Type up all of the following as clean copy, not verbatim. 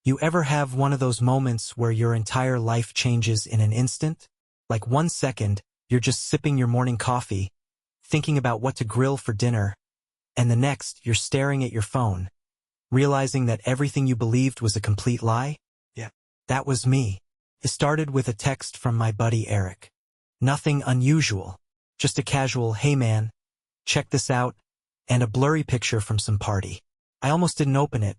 You ever have one of those moments where your entire life changes in an instant? Like 1 second, you're just sipping your morning coffee, thinking about what to grill for dinner, and the next, you're staring at your phone, realizing that everything you believed was a complete lie? Yeah. That was me. It started with a text from my buddy Eric. Nothing unusual, just a casual, "Hey man, check this out," and a blurry picture from some party. I almost didn't open it.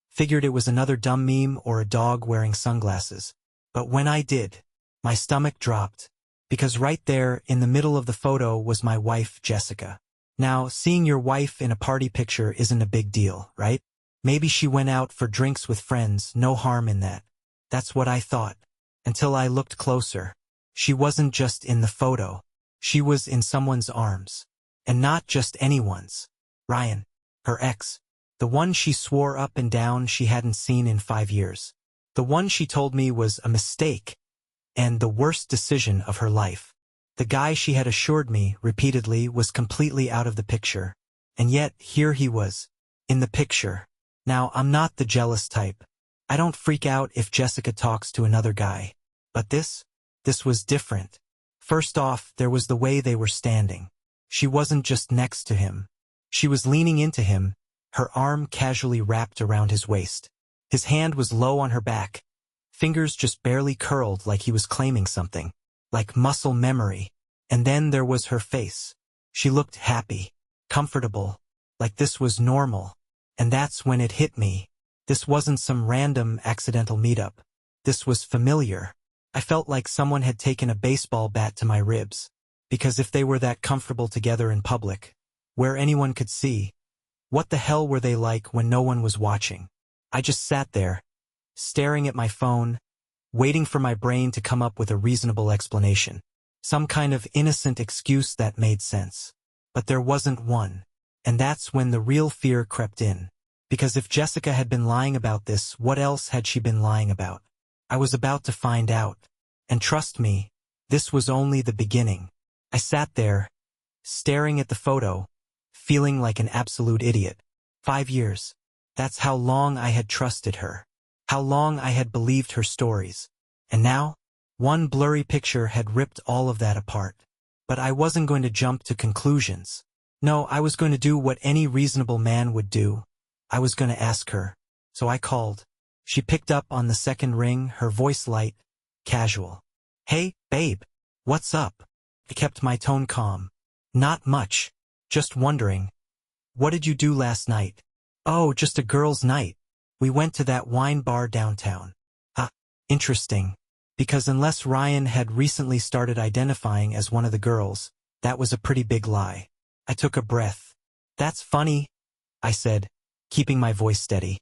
Figured it was another dumb meme or a dog wearing sunglasses. But when I did, my stomach dropped, because right there in the middle of the photo was my wife, Jessica. Now, seeing your wife in a party picture isn't a big deal, right? Maybe she went out for drinks with friends, no harm in that. That's what I thought. Until I looked closer. She wasn't just in the photo. She was in someone's arms. And not just anyone's. Ryan, her ex. The one she swore up and down she hadn't seen in 5 years. The one she told me was a mistake and the worst decision of her life. The guy she had assured me repeatedly was completely out of the picture. And yet, here he was, in the picture. Now, I'm not the jealous type. I don't freak out if Jessica talks to another guy. But this was different. First off, there was the way they were standing. She wasn't just next to him. She was leaning into him, her arm casually wrapped around his waist. His hand was low on her back, fingers just barely curled like he was claiming something, like muscle memory. And then there was her face. She looked happy, comfortable, like this was normal. And that's when it hit me. This wasn't some random accidental meetup. This was familiar. I felt like someone had taken a baseball bat to my ribs. Because if they were that comfortable together in public, where anyone could see, what the hell were they like when no one was watching? I just sat there, staring at my phone, waiting for my brain to come up with a reasonable explanation. Some kind of innocent excuse that made sense. But there wasn't one. And that's when the real fear crept in. Because if Jessica had been lying about this, what else had she been lying about? I was about to find out. And trust me, this was only the beginning. I sat there, staring at the photo, feeling like an absolute idiot. 5 years. That's how long I had trusted her. How long I had believed her stories. And now, one blurry picture had ripped all of that apart. But I wasn't going to jump to conclusions. No, I was going to do what any reasonable man would do. I was going to ask her. So I called. She picked up on the second ring, her voice light, casual. "Hey, babe. What's up?" I kept my tone calm. "Not much. Just wondering. What did you do last night?" "Oh, just a girls' night. We went to that wine bar downtown." "Ah, interesting. Because unless Ryan had recently started identifying as one of the girls, that was a pretty big lie." I took a breath. "That's funny," I said, keeping my voice steady.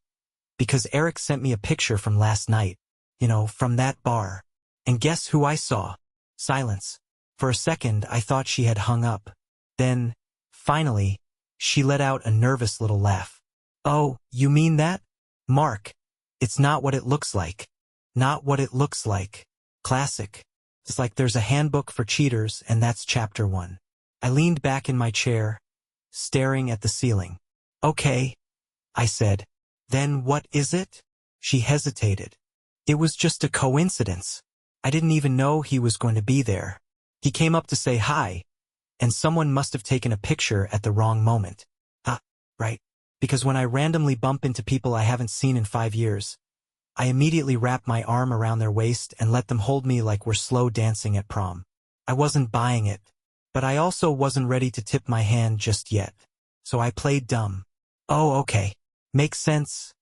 "Because Eric sent me a picture from last night. From that bar. And guess who I saw?" Silence. For a second, I thought she had hung up. Then, finally, she let out a nervous little laugh. "Oh, you mean that? Mark, it's not what it looks like." Not what it looks like. Classic. It's like there's a handbook for cheaters and that's chapter 1. I leaned back in my chair, staring at the ceiling. "Okay," I said. "Then what is it?" She hesitated. "It was just a coincidence. I didn't even know he was going to be there. He came up to say hi, and someone must have taken a picture at the wrong moment." "Ah, right. Because when I randomly bump into people I haven't seen in 5 years, I immediately wrap my arm around their waist and let them hold me like we're slow dancing at prom." I wasn't buying it, but I also wasn't ready to tip my hand just yet. So I played dumb. "Oh, okay. Makes sense,"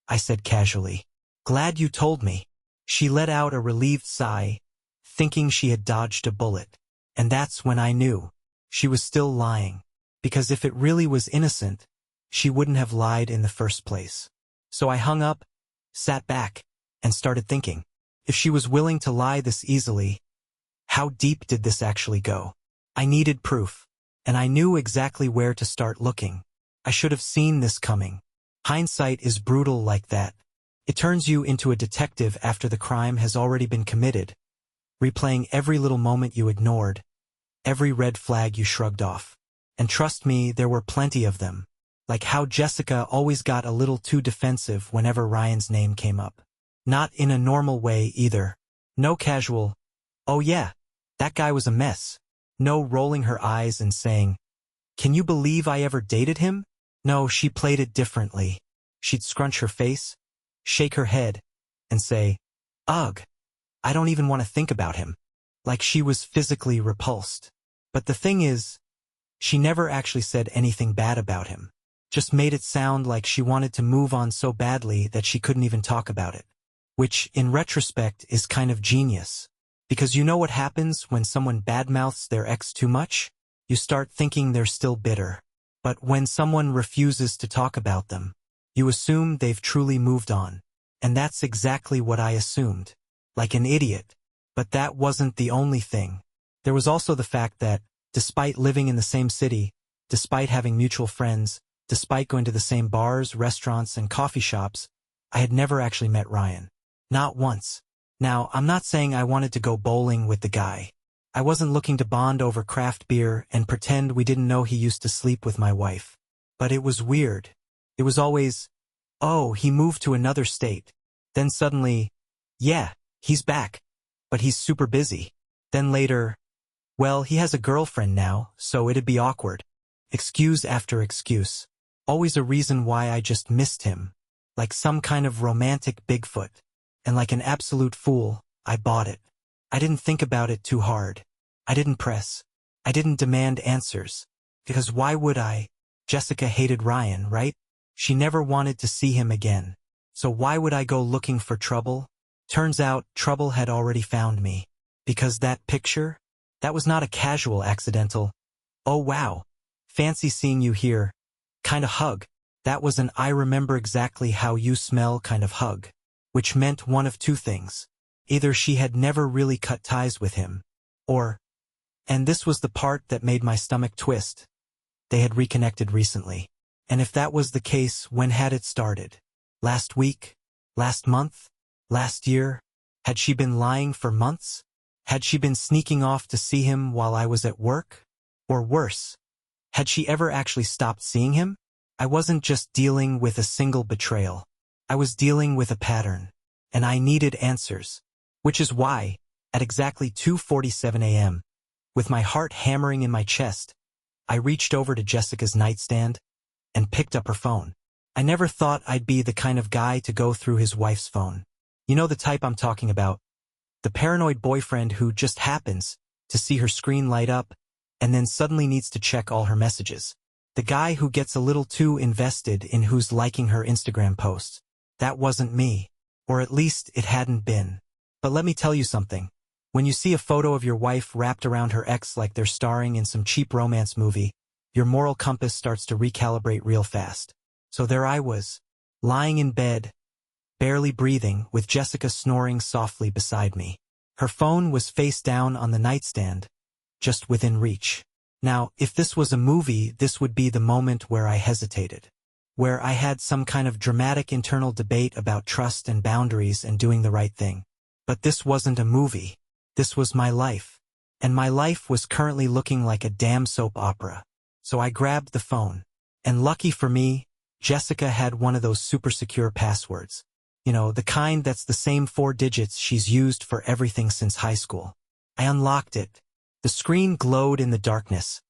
I said casually. "Glad you told me." She let out a relieved sigh, thinking she had dodged a bullet. And that's when I knew. She was still lying. Because if it really was innocent, she wouldn't have lied in the first place. So I hung up, sat back, and started thinking. If she was willing to lie this easily, how deep did this actually go? I needed proof. And I knew exactly where to start looking. I should have seen this coming. Hindsight is brutal like that. It turns you into a detective after the crime has already been committed, replaying every little moment you ignored, every red flag you shrugged off. And trust me, there were plenty of them. Like how Jessica always got a little too defensive whenever Ryan's name came up. Not in a normal way either. No casual, "Oh yeah, that guy was a mess." No rolling her eyes and saying, "Can you believe I ever dated him?" No, she played it differently. She'd scrunch her face, shake her head, and say, "Ugh, I don't even want to think about him." Like she was physically repulsed. But the thing is, she never actually said anything bad about him. Just made it sound like she wanted to move on so badly that she couldn't even talk about it. Which, in retrospect, is kind of genius. Because you know what happens when someone badmouths their ex too much? You start thinking they're still bitter. But when someone refuses to talk about them, you assume they've truly moved on. And that's exactly what I assumed. Like an idiot. But that wasn't the only thing. There was also the fact that, despite living in the same city, despite having mutual friends, despite going to the same bars, restaurants, and coffee shops, I had never actually met Ryan. Not once. Now, I'm not saying I wanted to go bowling with the guy. I wasn't looking to bond over craft beer and pretend we didn't know he used to sleep with my wife. But it was weird. It was always, "Oh, he moved to another state." Then suddenly, "Yeah, he's back. But he's super busy." Then later, "Well, he has a girlfriend now, so it'd be awkward." Excuse after excuse. Always a reason why I just missed him. Like some kind of romantic Bigfoot. And like an absolute fool, I bought it. I didn't think about it too hard. I didn't press. I didn't demand answers. Because why would I? Jessica hated Ryan, right? She never wanted to see him again. So why would I go looking for trouble? Turns out, trouble had already found me. Because that picture? That was not a casual accidental, "Oh wow, fancy seeing you here," kind of hug. That was an "I remember exactly how you smell" kind of hug. Which meant one of two things. Either she had never really cut ties with him, or, and this was the part that made my stomach twist, they had reconnected recently. And if that was the case, when had it started? Last week? Last month? Last year? Had she been lying for months? Had she been sneaking off to see him while I was at work? Or worse, had she ever actually stopped seeing him? I wasn't just dealing with a single betrayal. I was dealing with a pattern. And I needed answers. Which is why, at exactly 2:47 a.m., with my heart hammering in my chest, I reached over to Jessica's nightstand and picked up her phone. I never thought I'd be the kind of guy to go through his wife's phone. You know the type I'm talking about. The paranoid boyfriend who just happens to see her screen light up and then suddenly needs to check all her messages. The guy who gets a little too invested in who's liking her Instagram posts. That wasn't me. Or at least it hadn't been. But let me tell you something. When you see a photo of your wife wrapped around her ex like they're starring in some cheap romance movie, your moral compass starts to recalibrate real fast. So there I was, lying in bed, barely breathing, with Jessica snoring softly beside me. Her phone was face down on the nightstand, just within reach. Now, if this was a movie, this would be the moment where I hesitated. Where I had some kind of dramatic internal debate about trust and boundaries and doing the right thing. But this wasn't a movie. This was my life. And my life was currently looking like a damn soap opera. So I grabbed the phone. And lucky for me, Jessica had one of those super secure passwords. You know, the kind that's the same 4 digits she's used for everything since high school. I unlocked it. The screen glowed in the darkness,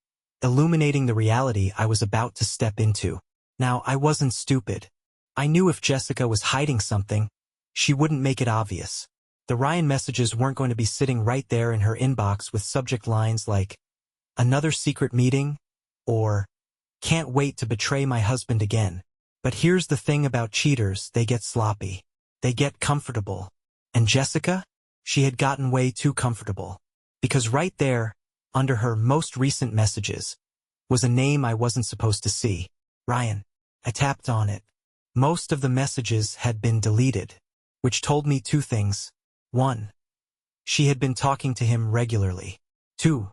illuminating the reality I was about to step into. Now, I wasn't stupid. I knew if Jessica was hiding something, she wouldn't make it obvious. The Ryan messages weren't going to be sitting right there in her inbox with subject lines like, "Another secret meeting," or, "Can't wait to betray my husband again." But here's the thing about cheaters, they get sloppy. They get comfortable. And Jessica? She had gotten way too comfortable. Because right there, under her most recent messages, was a name I wasn't supposed to see. Ryan. I tapped on it. Most of the messages had been deleted, which told me 2 things. 1. She had been talking to him regularly. 2.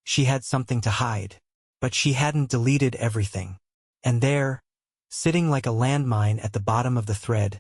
She had something to hide. But she hadn't deleted everything. And there, sitting like a landmine at the bottom of the thread,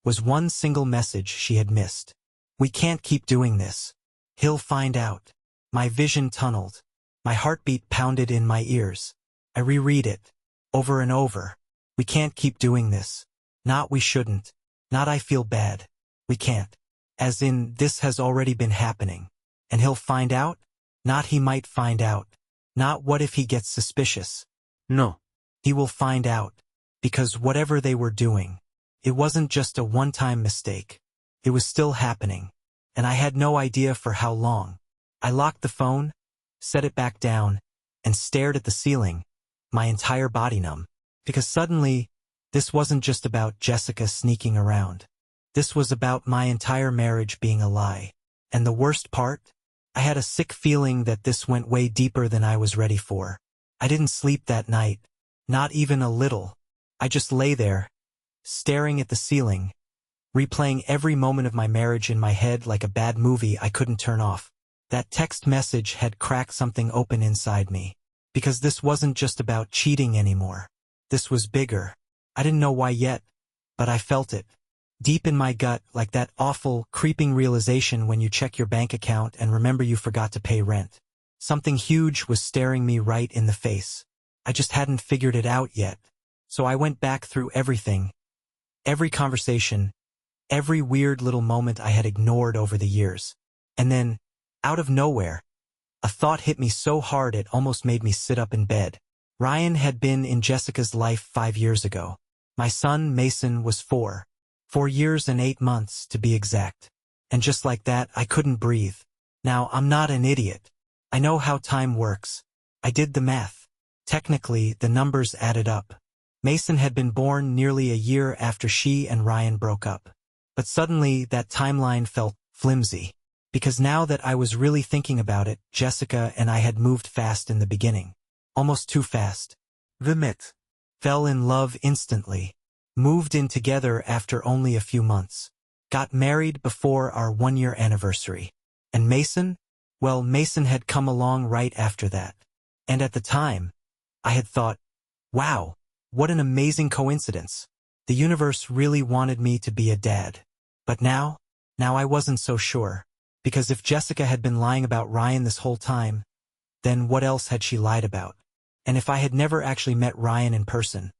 was one single message she had missed. "We can't keep doing this. He'll find out." My vision tunneled. My heartbeat pounded in my ears. I reread it. over and over. We can't keep doing this. Not we shouldn't. Not I feel bad. We can't. As in, this has already been happening. And he'll find out? Not he might find out. Not what if he gets suspicious. No. He will find out. Because whatever they were doing, it wasn't just a one-time mistake. It was still happening. And I had no idea for how long. I locked the phone, set it back down, and stared at the ceiling, my entire body numb. Because suddenly, this wasn't just about Jessica sneaking around. This was about my entire marriage being a lie. And the worst part? I had a sick feeling that this went way deeper than I was ready for. I didn't sleep that night. Not even a little. I just lay there, staring at the ceiling, replaying every moment of my marriage in my head like a bad movie I couldn't turn off. That text message had cracked something open inside me. Because this wasn't just about cheating anymore. This was bigger. I didn't know why yet, but I felt it. Deep in my gut, like that awful, creeping realization when you check your bank account and remember you forgot to pay rent. Something huge was staring me right in the face. I just hadn't figured it out yet. So I went back through everything. Every conversation. Every weird little moment I had ignored over the years. And then, out of nowhere, a thought hit me so hard it almost made me sit up in bed. Ryan had been in Jessica's life 5 years ago. My son, Mason, was 4. 4 years and 8 months, to be exact. And just like that, I couldn't breathe. Now, I'm not an idiot. I know how time works. I did the math. Technically, the numbers added up. Mason had been born nearly a year after she and Ryan broke up. But suddenly, that timeline felt flimsy. Because now that I was really thinking about it, Jessica and I had moved fast in the beginning. Almost too fast. We met. Fell in love instantly. Moved in together after only a few months. Got married before our 1-year anniversary. And Mason? Well, Mason had come along right after that. And at the time, I had thought, wow, what an amazing coincidence. The universe really wanted me to be a dad. But now I wasn't so sure. Because if Jessica had been lying about Ryan this whole time, then what else had she lied about? And if I had never actually met Ryan in person,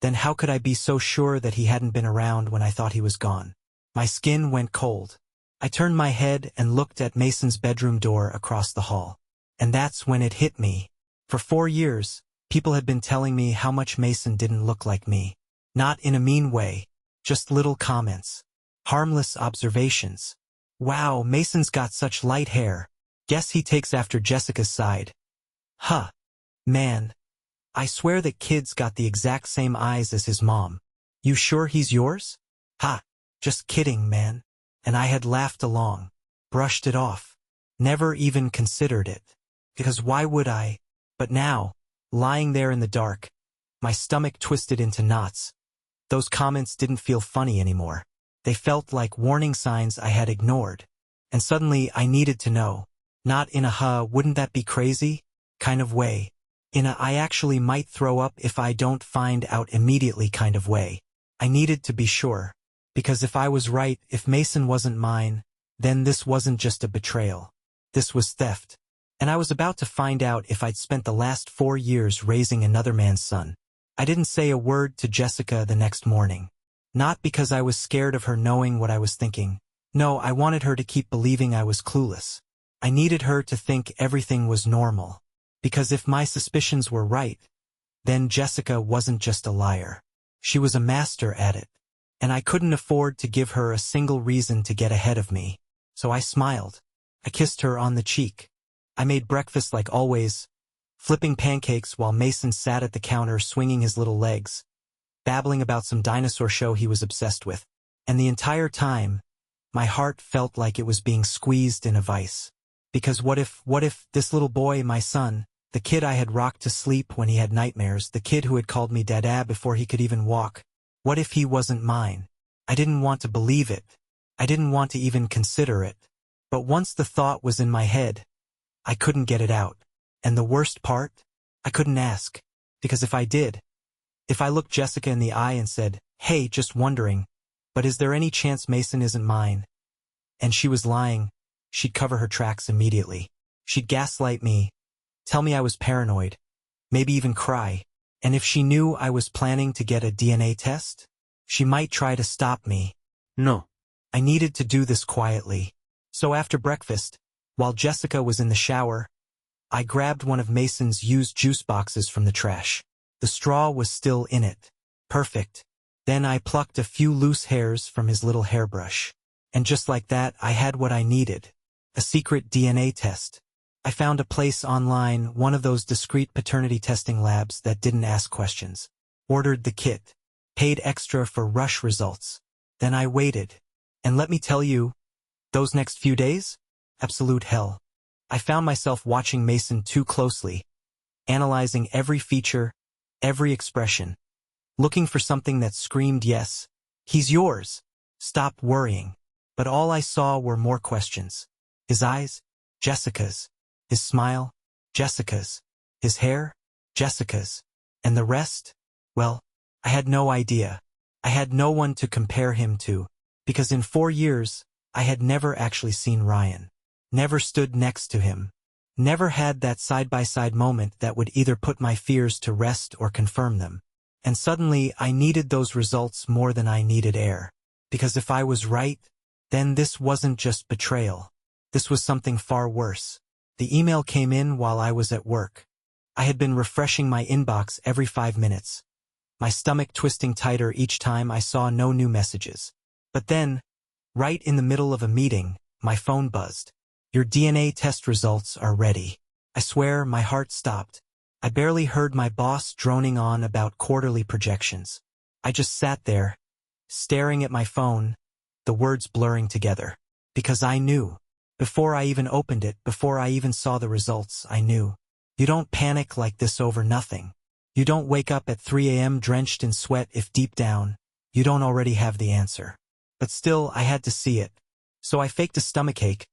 then how could I be so sure that he hadn't been around when I thought he was gone? My skin went cold. I turned my head and looked at Mason's bedroom door across the hall. And that's when it hit me. For 4 years, people had been telling me how much Mason didn't look like me. Not in a mean way, just little comments. Harmless observations. Wow, Mason's got such light hair. Guess he takes after Jessica's side. Huh. Man. I swear that kid's got the exact same eyes as his mom. You sure he's yours? Ha. Just kidding, man. And I had laughed along. Brushed it off. Never even considered it. Because why would I? But now, lying there in the dark, my stomach twisted into knots. Those comments didn't feel funny anymore. They felt like warning signs I had ignored. And suddenly I needed to know. Not in a wouldn't that be crazy kind of way. In a I actually might throw up if I don't find out immediately kind of way. I needed to be sure. Because if I was right, if Mason wasn't mine, then this wasn't just a betrayal. This was theft. And I was about to find out if I'd spent the last 4 years raising another man's son. I didn't say a word to Jessica the next morning. Not because I was scared of her knowing what I was thinking. No, I wanted her to keep believing I was clueless. I needed her to think everything was normal. Because if my suspicions were right, then Jessica wasn't just a liar. She was a master at it. And I couldn't afford to give her a single reason to get ahead of me. So I smiled. I kissed her on the cheek. I made breakfast like always, flipping pancakes while Mason sat at the counter swinging his little legs, babbling about some dinosaur show he was obsessed with. And the entire time, my heart felt like it was being squeezed in a vice. Because what if this little boy, my son, the kid I had rocked to sleep when he had nightmares, the kid who had called me Dada before he could even walk, what if he wasn't mine? I didn't want to believe it. I didn't want to even consider it. But once the thought was in my head, I couldn't get it out. And the worst part? I couldn't ask. Because if I did, if I looked Jessica in the eye and said, hey, just wondering, but is there any chance Mason isn't mine? And she was lying, she'd cover her tracks immediately. She'd gaslight me, tell me I was paranoid, maybe even cry. And if she knew I was planning to get a DNA test, she might try to stop me. No. I needed to do this quietly. So after breakfast, while Jessica was in the shower, I grabbed one of Mason's used juice boxes from the trash. The straw was still in it. Perfect. Then I plucked a few loose hairs from his little hairbrush. And just like that, I had what I needed. A secret DNA test. I found a place online, one of those discreet paternity testing labs that didn't ask questions. Ordered the kit. Paid extra for rush results. Then I waited. And let me tell you, those next few days? Absolute hell. I found myself watching Mason too closely, analyzing every feature, every expression, looking for something that screamed yes. He's yours. Stop worrying. But all I saw were more questions. His eyes? Jessica's. His smile? Jessica's. His hair? Jessica's. And the rest? Well, I had no idea. I had no one to compare him to, because in 4 years, I had never actually seen Ryan. Never stood next to him. Never had that side-by-side moment that would either put my fears to rest or confirm them. And suddenly, I needed those results more than I needed air. Because if I was right, then this wasn't just betrayal. This was something far worse. The email came in while I was at work. I had been refreshing my inbox every 5 minutes. My stomach twisting tighter each time I saw no new messages. But then, right in the middle of a meeting, my phone buzzed. Your DNA test results are ready. I swear my heart stopped. I barely heard my boss droning on about quarterly projections. I just sat there, staring at my phone, the words blurring together. Because I knew. Before I even opened it, before I even saw the results, I knew. You don't panic like this over nothing. You don't wake up at 3 a.m. drenched in sweat if deep down, you don't already have the answer. But still, I had to see it. So I faked a stomachache,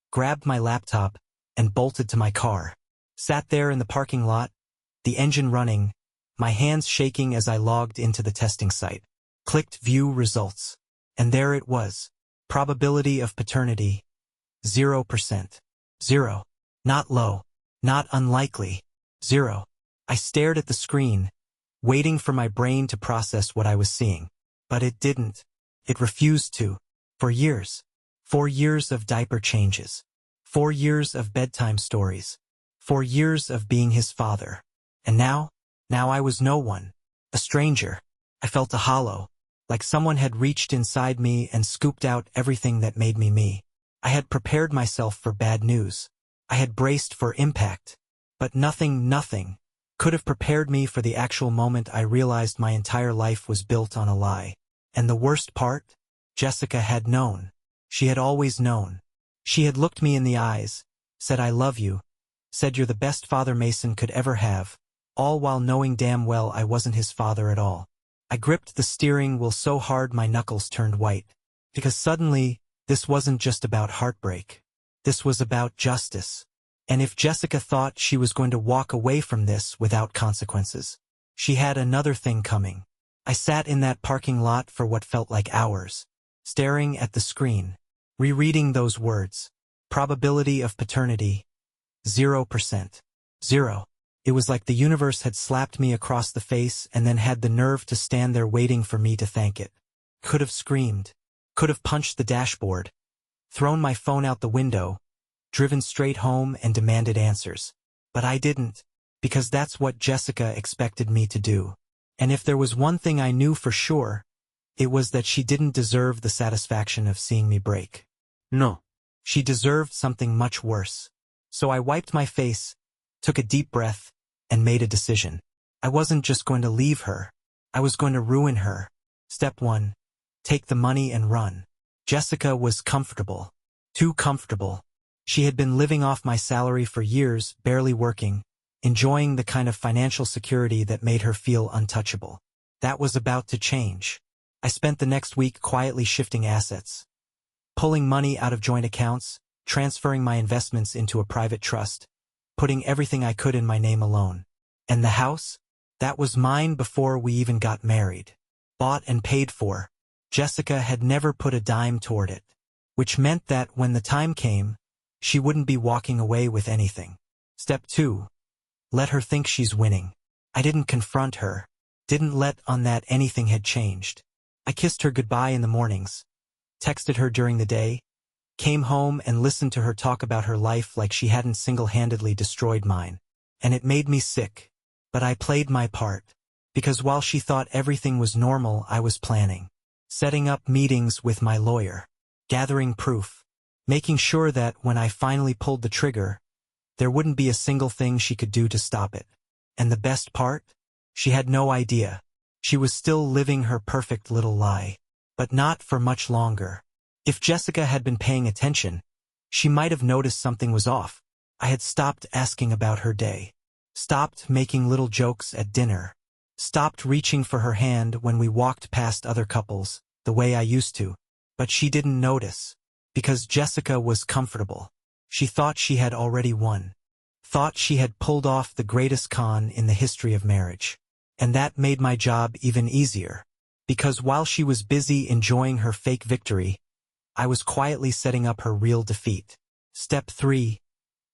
grabbed my laptop, and bolted to my car. Sat there in the parking lot, the engine running, my hands shaking as I logged into the testing site. Clicked View Results. And there it was. Probability of paternity. 0%. 0. Not low. Not unlikely. 0. I stared at the screen, waiting for my brain to process what I was seeing. But it didn't. It refused to. For years. 4 years of diaper changes. 4 years of bedtime stories. 4 years of being his father. And now I was no one. A stranger. I felt a hollow, like someone had reached inside me and scooped out everything that made me me. I had prepared myself for bad news. I had braced for impact. But nothing could have prepared me for the actual moment I realized my entire life was built on a lie. And the worst part? Jessica had known. She had always known. She had looked me in the eyes, said I love you, said you're the best father Mason could ever have, all while knowing damn well I wasn't his father at all. I gripped the steering wheel so hard my knuckles turned white. Because suddenly, this wasn't just about heartbreak. This was about justice. And if Jessica thought she was going to walk away from this without consequences, she had another thing coming. I sat in that parking lot for what felt like hours, staring at the screen, rereading those words. Probability of paternity. 0%. 0. It was like the universe had slapped me across the face and then had the nerve to stand there waiting for me to thank it. Could have screamed. Could have punched the dashboard. Thrown my phone out the window. Driven straight home and demanded answers. But I didn't. Because that's what Jessica expected me to do. And if there was one thing I knew for sure, it was that she didn't deserve the satisfaction of seeing me break. No. She deserved something much worse. So I wiped my face, took a deep breath, and made a decision. I wasn't just going to leave her. I was going to ruin her. Step 1. Take the money and run. Jessica was comfortable. Too comfortable. She had been living off my salary for years, barely working, enjoying the kind of financial security that made her feel untouchable. That was about to change. I spent the next week quietly shifting assets, pulling money out of joint accounts, transferring my investments into a private trust, putting everything I could in my name alone. And the house? That was mine before we even got married. Bought and paid for. Jessica had never put a dime toward it. Which meant that when the time came, she wouldn't be walking away with anything. Step 2. Let her think she's winning. I didn't confront her, didn't let on that anything had changed. I kissed her goodbye in the mornings, texted her during the day, came home and listened to her talk about her life like she hadn't single-handedly destroyed mine. And it made me sick. But I played my part. Because while she thought everything was normal, I was planning. Setting up meetings with my lawyer. Gathering proof. Making sure that when I finally pulled the trigger, there wouldn't be a single thing she could do to stop it. And the best part? She had no idea. She was still living her perfect little lie. But not for much longer. If Jessica had been paying attention, she might have noticed something was off. I had stopped asking about her day. Stopped making little jokes at dinner. Stopped reaching for her hand when we walked past other couples, the way I used to. But she didn't notice. Because Jessica was comfortable. She thought she had already won. Thought she had pulled off the greatest con in the history of marriage. And that made my job even easier. Because while she was busy enjoying her fake victory, I was quietly setting up her real defeat. Step 3.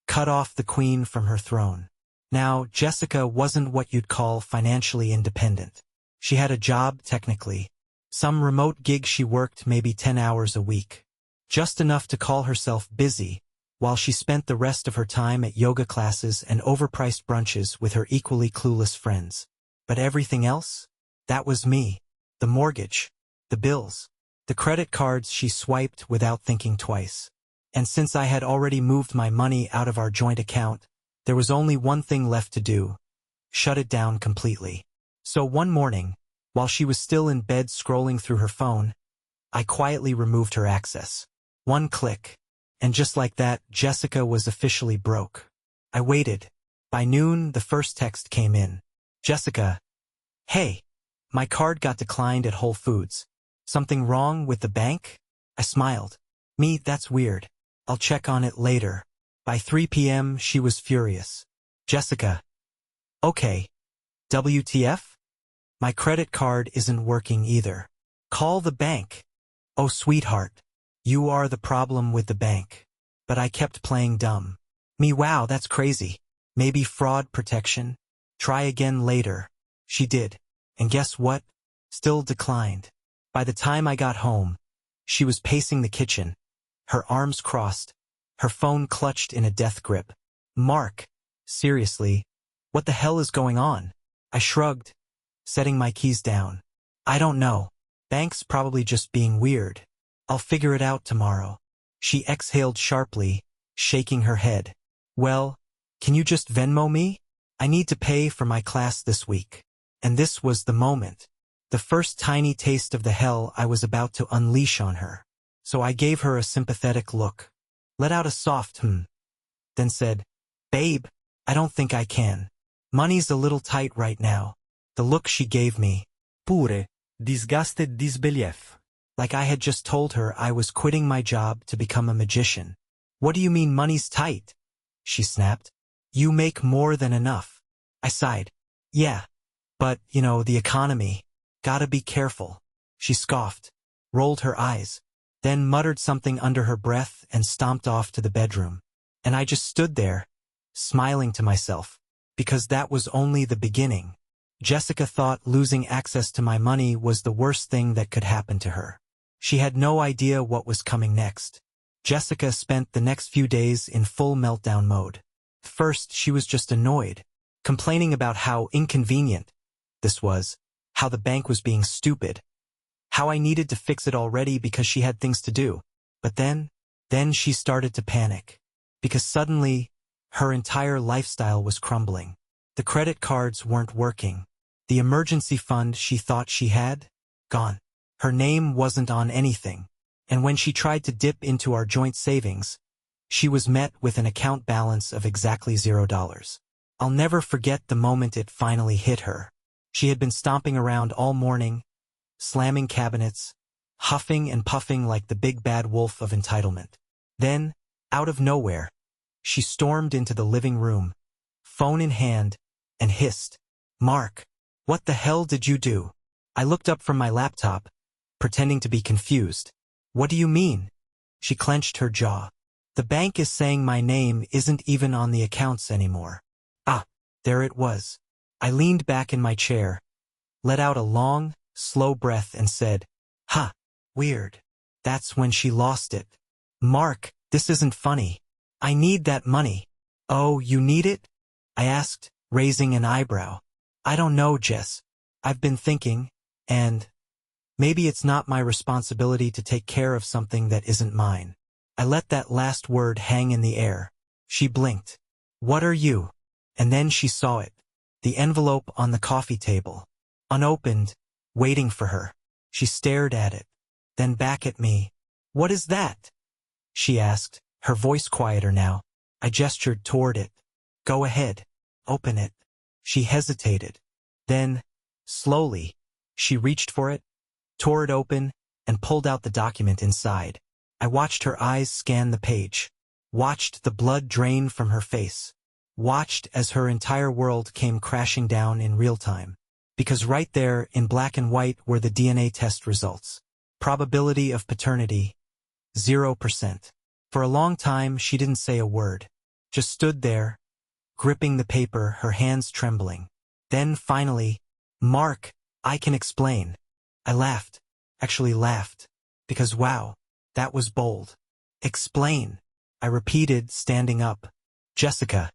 Cut off the queen from her throne. Now, Jessica wasn't what you'd call financially independent. She had a job, technically. Some remote gig she worked maybe 10 hours a week. Just enough to call herself busy, while she spent the rest of her time at yoga classes and overpriced brunches with her equally clueless friends. But everything else? That was me. The mortgage. The bills. The credit cards she swiped without thinking twice. And since I had already moved my money out of our joint account, there was only one thing left to do. Shut it down completely. So one morning, while she was still in bed scrolling through her phone, I quietly removed her access. One click. And just like that, Jessica was officially broke. I waited. By noon, the first text came in. Jessica. Hey. My card got declined at Whole Foods. Something wrong with the bank? I smiled. Me, that's weird. I'll check on it later. By 3 p.m., she was furious. Jessica. Okay. WTF? My credit card isn't working either. Call the bank. Oh, sweetheart. You are the problem with the bank. But I kept playing dumb. Me, wow, that's crazy. Maybe fraud protection? Try again later. She did. And guess what? Still declined. By the time I got home, she was pacing the kitchen, her arms crossed, her phone clutched in a death grip. Mark, seriously, what the hell is going on? I shrugged, setting my keys down. I don't know. Bank's probably just being weird. I'll figure it out tomorrow. She exhaled sharply, shaking her head. Well, can you just Venmo me? I need to pay for my class this week. And this was the moment. The first tiny taste of the hell I was about to unleash on her. So I gave her a sympathetic look. Let out a soft then said, Babe, I don't think I can. Money's a little tight right now. The look she gave me. Pure, disgusted disbelief. Like I had just told her I was quitting my job to become a magician. What do you mean money's tight? She snapped. You make more than enough. I sighed. Yeah. But, the economy. Gotta be careful. She scoffed, rolled her eyes, then muttered something under her breath and stomped off to the bedroom. And I just stood there, smiling to myself, because that was only the beginning. Jessica thought losing access to my money was the worst thing that could happen to her. She had no idea what was coming next. Jessica spent the next few days in full meltdown mode. First, she was just annoyed, complaining about how inconvenient this was, how the bank was being stupid, how I needed to fix it already because she had things to do. But then she started to panic. Because suddenly, her entire lifestyle was crumbling. The credit cards weren't working. The emergency fund she thought she had? Gone. Her name wasn't on anything. And when she tried to dip into our joint savings, she was met with an account balance of exactly $0. I'll never forget the moment it finally hit her. She had been stomping around all morning, slamming cabinets, huffing and puffing like the big bad wolf of entitlement. Then, out of nowhere, she stormed into the living room, phone in hand, and hissed, Mark, what the hell did you do? I looked up from my laptop, pretending to be confused. What do you mean? She clenched her jaw. The bank is saying my name isn't even on the accounts anymore. Ah, there it was. I leaned back in my chair, let out a long, slow breath and said, "Ha, weird. That's when she lost it." "Mark, this isn't funny. I need that money." "Oh, you need it?" I asked, raising an eyebrow. "I don't know, Jess. I've been thinking, and maybe it's not my responsibility to take care of something that isn't mine." I let that last word hang in the air. She blinked. "What are you?" And then she saw it. The envelope on the coffee table. Unopened, waiting for her. She stared at it, then back at me. "What is that?" she asked, her voice quieter now. I gestured toward it. "Go ahead. Open it." She hesitated. Then, slowly, she reached for it, tore it open, and pulled out the document inside. I watched her eyes scan the page, watched the blood drain from her face, watched as her entire world came crashing down in real time. Because right there, in black and white, were the DNA test results. Probability of paternity, 0%. For a long time, she didn't say a word, just stood there, gripping the paper, her hands trembling. Then, finally, "Mark, I can explain." I laughed, actually laughed, because wow, that was bold. "Explain," I repeated, standing up. "Jessica,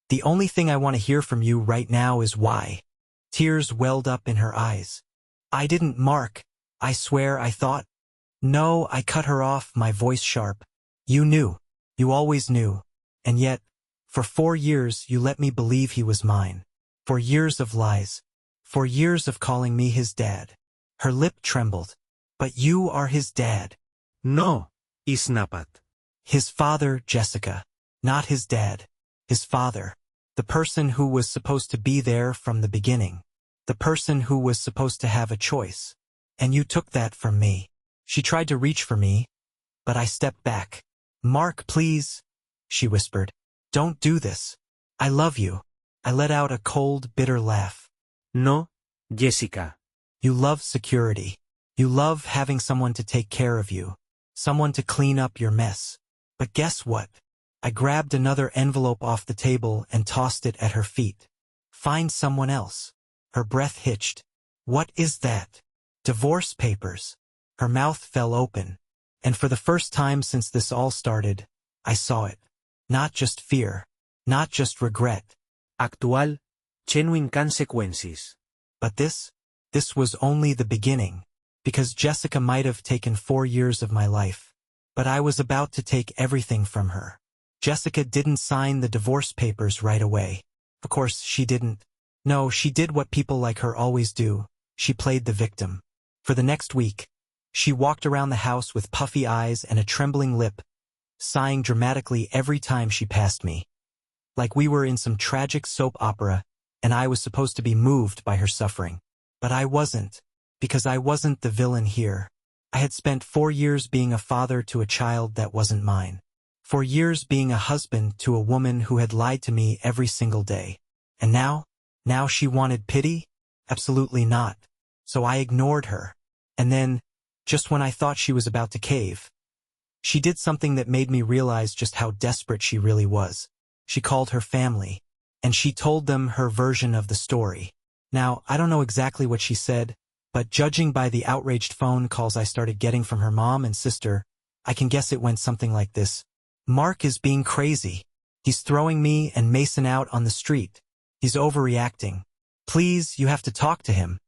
the only thing I want to hear from you right now is why." Tears welled up in her eyes. "I didn't, Mark. I swear I thought—" "No," I cut her off, my voice sharp. "You knew. You always knew. And yet, for 4 years you let me believe he was mine. 4 years of lies. 4 years of calling me his dad." Her lip trembled. "But you are his dad." No, isnapat. "His father, Jessica. Not his dad. His father. The person who was supposed to be there from the beginning. The person who was supposed to have a choice. And you took that from me." She tried to reach for me, but I stepped back. "Mark, please," she whispered. "Don't do this. I love you." I let out a cold, bitter laugh. No, Jessica. "You love security. You love having someone to take care of you. Someone to clean up your mess. But guess what?" I grabbed another envelope off the table and tossed it at her feet. "Find someone else." Her breath hitched. "What is that?" "Divorce papers." Her mouth fell open. And for the first time since this all started, I saw it. Not just fear. Not just regret. Actual, genuine consequences. But this was only the beginning. Because Jessica might have taken 4 years of my life. But I was about to take everything from her. Jessica didn't sign the divorce papers right away. Of course, she didn't. No, she did what people like her always do. She played the victim. For the next week, she walked around the house with puffy eyes and a trembling lip, sighing dramatically every time she passed me. Like we were in some tragic soap opera, and I was supposed to be moved by her suffering. But I wasn't, because I wasn't the villain here. I had spent 4 years being a father to a child that wasn't mine. 4 years being a husband to a woman who had lied to me every single day. And now she wanted pity? Absolutely not. So I ignored her. And then, just when I thought she was about to cave, she did something that made me realize just how desperate she really was. She called her family, and she told them her version of the story. Now, I don't know exactly what she said, but judging by the outraged phone calls I started getting from her mom and sister, I can guess it went something like this. "Mark is being crazy. He's throwing me and Mason out on the street. He's overreacting. Please, you have to talk to him."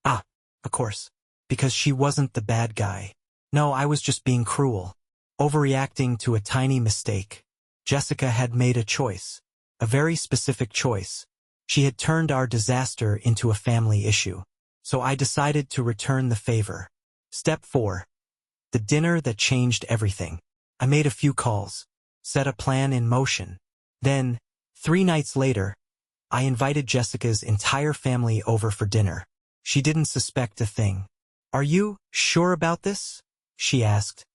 Ah, of course. Because she wasn't the bad guy. No, I was just being cruel. Overreacting to a tiny mistake. Jessica had made a choice. A very specific choice. She had turned our disaster into a family issue. So I decided to return the favor. Step 4. The dinner that changed everything. I made a few calls. Set a plan in motion. Then, 3 nights later, I invited Jessica's entire family over for dinner. She didn't suspect a thing. "Are you sure about this?" she asked,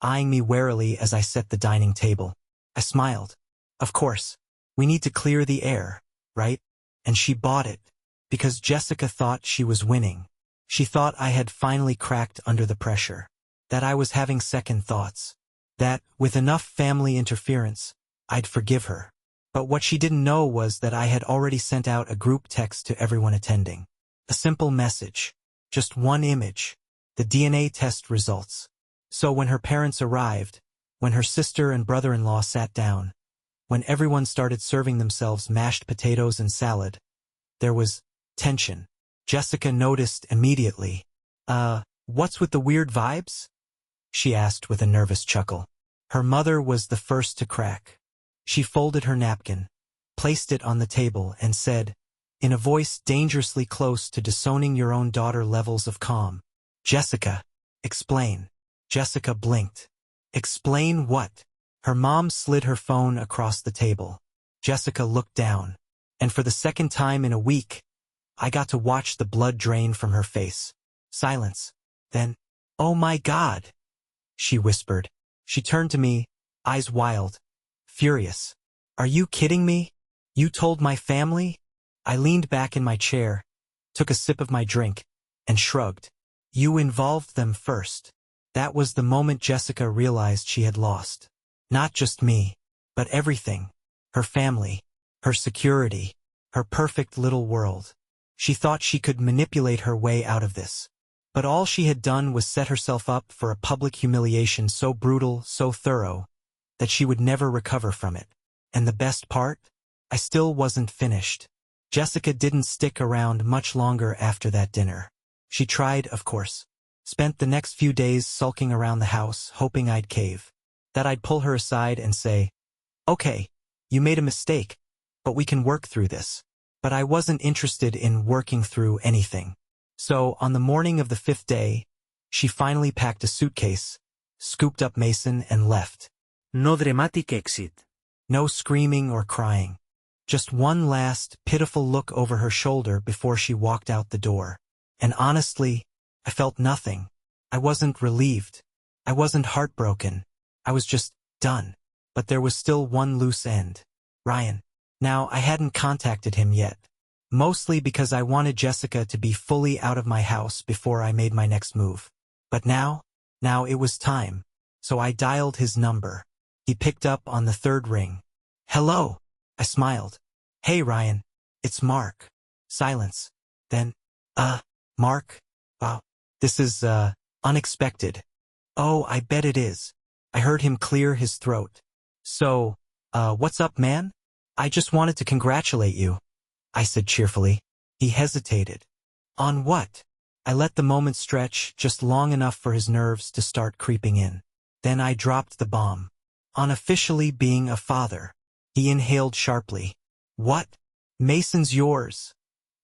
eyeing me warily as I set the dining table. I smiled. "Of course. We need to clear the air, right?" And she bought it. Because Jessica thought she was winning. She thought I had finally cracked under the pressure. That I was having second thoughts. That, with enough family interference, I'd forgive her. But what she didn't know was that I had already sent out a group text to everyone attending. A simple message. Just one image. The DNA test results. So when her parents arrived, when her sister and brother-in-law sat down, when everyone started serving themselves mashed potatoes and salad, there was tension. Jessica noticed immediately. What's with the weird vibes?" she asked with a nervous chuckle. Her mother was the first to crack. She folded her napkin, placed it on the table, and said, in a voice dangerously close to disowning your own daughter levels of calm, "Jessica, explain." Jessica blinked. "Explain what?" Her mom slid her phone across the table. Jessica looked down, and for the second time in a week, I got to watch the blood drain from her face. Silence. Then, "Oh my God," she whispered. She turned to me, eyes wild, furious. "Are you kidding me? You told my family?" I leaned back in my chair, took a sip of my drink, and shrugged. "You involved them first." That was the moment Jessica realized she had lost. Not just me, but everything. Her family, her security, her perfect little world. She thought she could manipulate her way out of this. But all she had done was set herself up for a public humiliation so brutal, so thorough, that she would never recover from it. And the best part? I still wasn't finished. Jessica didn't stick around much longer after that dinner. She tried, of course. Spent the next few days sulking around the house, hoping I'd cave. That I'd pull her aside and say, "Okay, you made a mistake, but we can work through this." But I wasn't interested in working through anything. So, on the morning of the 5th day, she finally packed a suitcase, scooped up Mason, and left. No dramatic exit. No screaming or crying. Just one last, pitiful look over her shoulder before she walked out the door. And honestly, I felt nothing. I wasn't relieved. I wasn't heartbroken. I was just done. But there was still one loose end. Ryan. Now, I hadn't contacted him yet. Mostly because I wanted Jessica to be fully out of my house before I made my next move. But now it was time. So I dialed his number. He picked up on the 3rd ring. "Hello," I smiled. "Hey Ryan, it's Mark." Silence. Then, Mark? Wow, this is, unexpected." "Oh, I bet it is." I heard him clear his throat. "So, what's up, man?" "I just wanted to congratulate you," I said cheerfully. He hesitated. "On what?" I let the moment stretch just long enough for his nerves to start creeping in. Then I dropped the bomb. "On officially being a father." He inhaled sharply. "What?" "Mason's yours,"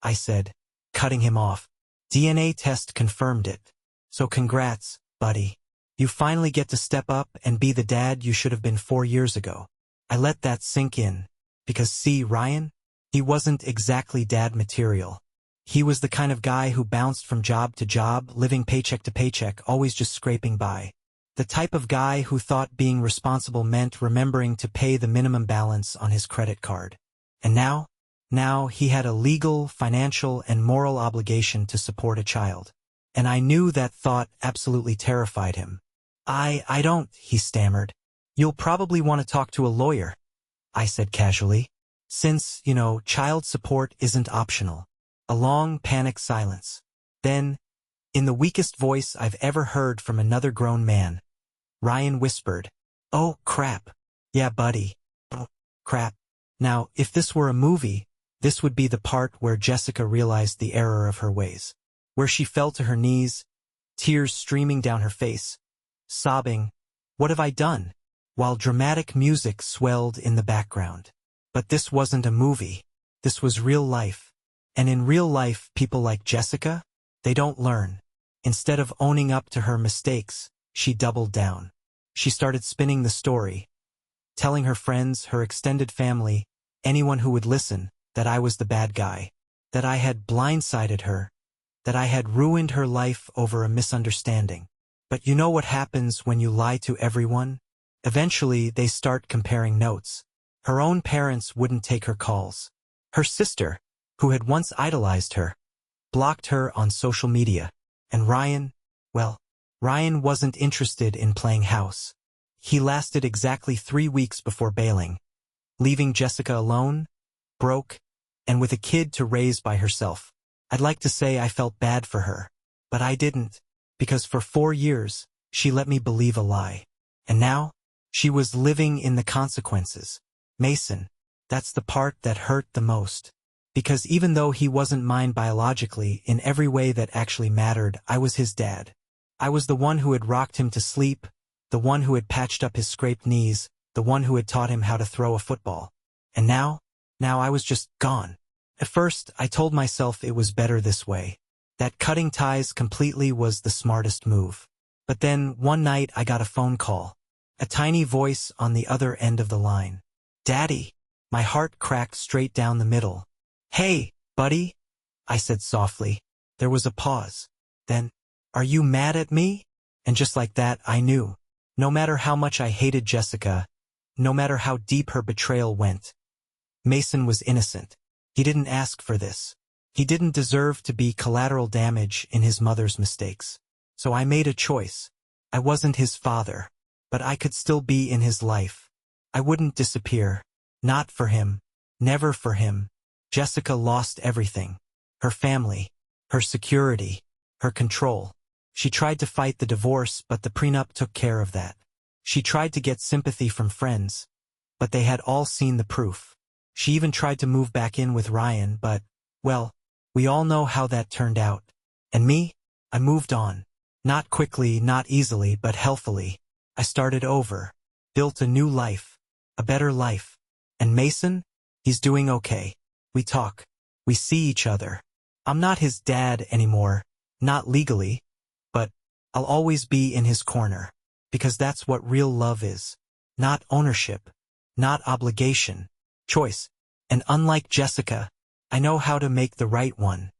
I said, cutting him off. "DNA test confirmed it. So congrats, buddy. You finally get to step up and be the dad you should have been 4 years ago." I let that sink in. Because see, Ryan? He wasn't exactly dad material. He was the kind of guy who bounced from job to job, living paycheck to paycheck, always just scraping by. The type of guy who thought being responsible meant remembering to pay the minimum balance on his credit card. And now he had a legal, financial, and moral obligation to support a child. And I knew that thought absolutely terrified him. I don't, he stammered. "You'll probably want to talk to a lawyer," I said casually. "Since, child support isn't optional." A long, panicked silence. Then, in the weakest voice I've ever heard from another grown man, Ryan whispered, "Oh, crap. Yeah, buddy. Oh, crap." Now, if this were a movie, this would be the part where Jessica realized the error of her ways. Where she fell to her knees, tears streaming down her face, sobbing, "What have I done?" while dramatic music swelled in the background. But this wasn't a movie. This was real life. And in real life, people like Jessica, they don't learn. Instead of owning up to her mistakes, she doubled down. She started spinning the story, telling her friends, her extended family, anyone who would listen, that I was the bad guy, that I had blindsided her, that I had ruined her life over a misunderstanding. But you know what happens when you lie to everyone? Eventually, they start comparing notes. Her own parents wouldn't take her calls. Her sister, who had once idolized her, blocked her on social media. And Ryan, well, Ryan wasn't interested in playing house. He lasted exactly 3 weeks before bailing. leaving Jessica alone, broke, and with a kid to raise by herself. I'd like to say I felt bad for her, but I didn't, because for 4 years, she let me believe a lie. And now, she was living in the consequences. Mason, that's the part that hurt the most. Because even though he wasn't mine biologically in every way that actually mattered, I was his dad. I was the one who had rocked him to sleep, the one who had patched up his scraped knees, the one who had taught him how to throw a football. And now I was just gone. At first, I told myself it was better this way, that cutting ties completely was the smartest move. But then, one night I got a phone call. A tiny voice on the other end of the line. "Daddy." My heart cracked straight down the middle. "Hey, buddy," I said softly. There was a pause. Then, "Are you mad at me?" And just like that, I knew. No matter how much I hated Jessica, no matter how deep her betrayal went, Mason was innocent. He didn't ask for this. He didn't deserve to be collateral damage in his mother's mistakes. So I made a choice. I wasn't his father, but I could still be in his life. I wouldn't disappear. Not for him. Never for him. Jessica lost everything. Her family, her security, her control. She tried to fight the divorce, but the prenup took care of that. She tried to get sympathy from friends, but they had all seen the proof. She even tried to move back in with Ryan, but, well, we all know how that turned out. And me? I moved on. Not quickly, not easily, but healthily. I started over. Built a new life. A better life. And Mason? He's doing okay. We talk. We see each other. I'm not his dad anymore. Not legally. But I'll always be in his corner. Because that's what real love is. Not ownership. Not obligation. Choice. And unlike Jessica, I know how to make the right one.